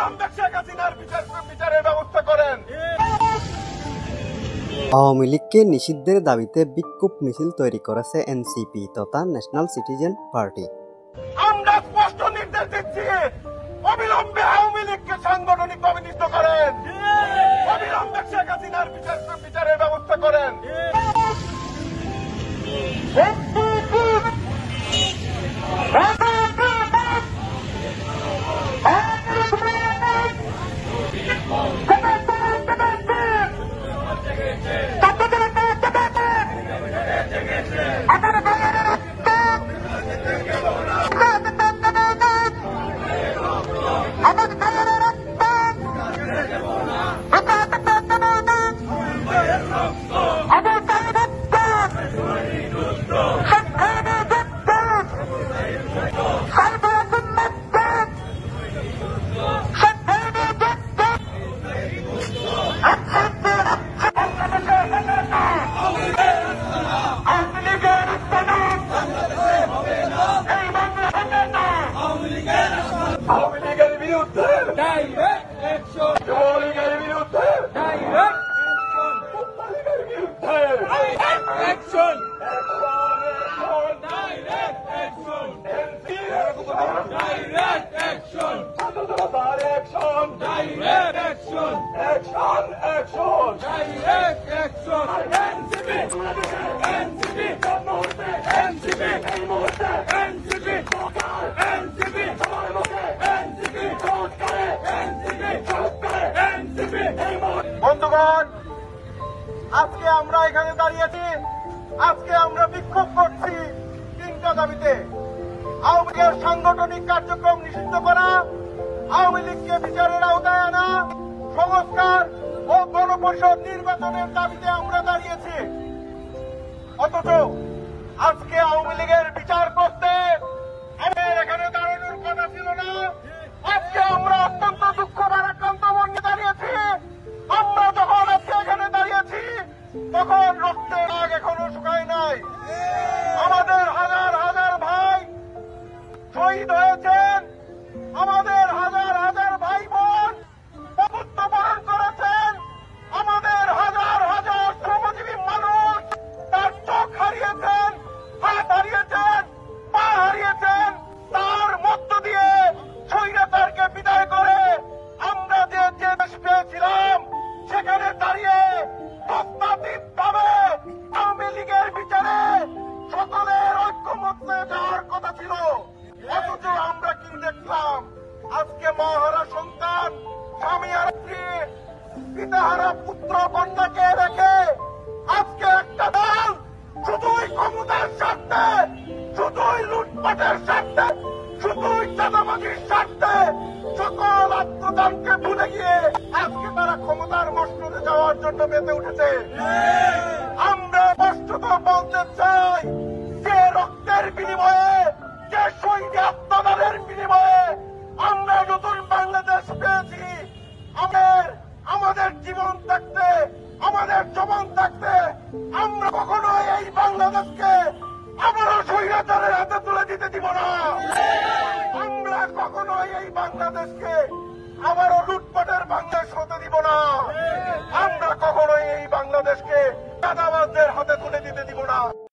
অবিলম্বে শেখ হাসিনার বিচারের ব্যবস্থা করেন। আওয়ামী লীগকে নিষিদ্ধের দাবিতে বিক্ষোভ মিছিল তৈরি করেছে এনসিপি তথা ন্যাশনাল সিটিজেন পার্টি। আমরা স্পষ্ট নির্দেশ দিচ্ছি, অবিলম্বে আওয়ামী লীগকে সাংগঠনিকভাবে নিষিদ্ধ করেন, অবিলম্বে শেখ হাসিনার বিচারের ব্যবস্থা করেন। আওয়ামী লীগের বিরুদ্ধে ডাইরেক্ট অ্যাকশন, যুবলীগের বিরুদ্ধে ডাইরেক্ট অ্যাকশন, মুক্তিযুদ্ধের বিরুদ্ধে direct action, direct action, direct action, ছাত্রজনতার action, direct action, action action, direct action, NCP NCP মুহূর্তে, এনসিপি এই মুহূর্তে, এনসিপি এনসিপি বন্ধুগণ, আজকে আমরা এখানে দাঁড়িয়েছি, আজকে আমরা বিক্ষোভ করছি তিনটা দাবিতে। আওয়ামী লীগের সাংগঠনিক কার্যক্রম নিষিদ্ধ করা, আওয়ামী লীগকে বিচারের আওতায় আনা, সংস্কার ও গণপরিষদ নির্বাচনের দাবিতে আমরা দাঁড়িয়েছি। অথচ আজকে আওয়ামী লীগের বিচার করতে আমাদের এখানে দাঁড়ানোর কথা ছিল না। আজকে আমরা অত্যন্ত দুঃখ ভারাক্রান্ত মনে দাঁড়িয়েছি। আমরা যখন আজকে এখানে দাঁড়িয়েছি তখন রক্তের দাগ এখনো শুকায় নাই। আমাদের হাজার হাজার ভাই শহীদ হয়েছেন, আমাদের হাজার হাজার ভাই বোন মৃত্যুবরণ করেছেন, আমাদের হাজার হাজার শ্রমজীবী মানুষ তার চোখ হারিয়েছেন, হাত হারিয়েছেন, পা হারিয়েছেন। তার মধ্য দিয়ে স্বৈরাচারকে বিদায় করে আমরা যে দেশ পেয়েছিলাম সেখানে দাঁড়িয়ে তথাতীতভাবে আওয়ামী লীগের বিচারে সকলের ঐক্যমত্যে যাওয়ার কথা ছিল। অথচ আমরা কি দেখলাম, আজকে মাহারা সন্তান, স্বামী হারা স্ত্রী, পিতাহারা পুত্র কন্যাকে রেখে আজকে একটা দল শুধুই ক্ষমতার স্বার্থে, শুধুই লুটপাটের স্বার্থে, শুধুই চাঁদাবাজির স্বার্থে সকল আত্মদানকে ভুলে গিয়ে আজকে তারা ক্ষমতার মসনদে যাওয়ার জন্য মেতে উঠেছে। আমরা স্পষ্টত বলতে চাই, যে রক্তের বিনিময়ে, যে শহীদ আত্মদানের বিনিময়ে আমরা নতুন বাংলাদেশ পেয়েছি, আমাদের জীবন থাকতে, আমাদের জীবন থাকতে আমরা কখনোই এই বাংলাদেশকে আবারও স্বৈরাচারের হাতে তুলে দিতে দিব না। আমরা কখনোই এই বাংলাদেশকে আবারও লুটপাটের বাংলাদেশ হতে দিব না। আমরা কখনোই এই বাংলাদেশকে চাঁদাবাজদের হাতে তুলে দিতে দিব না।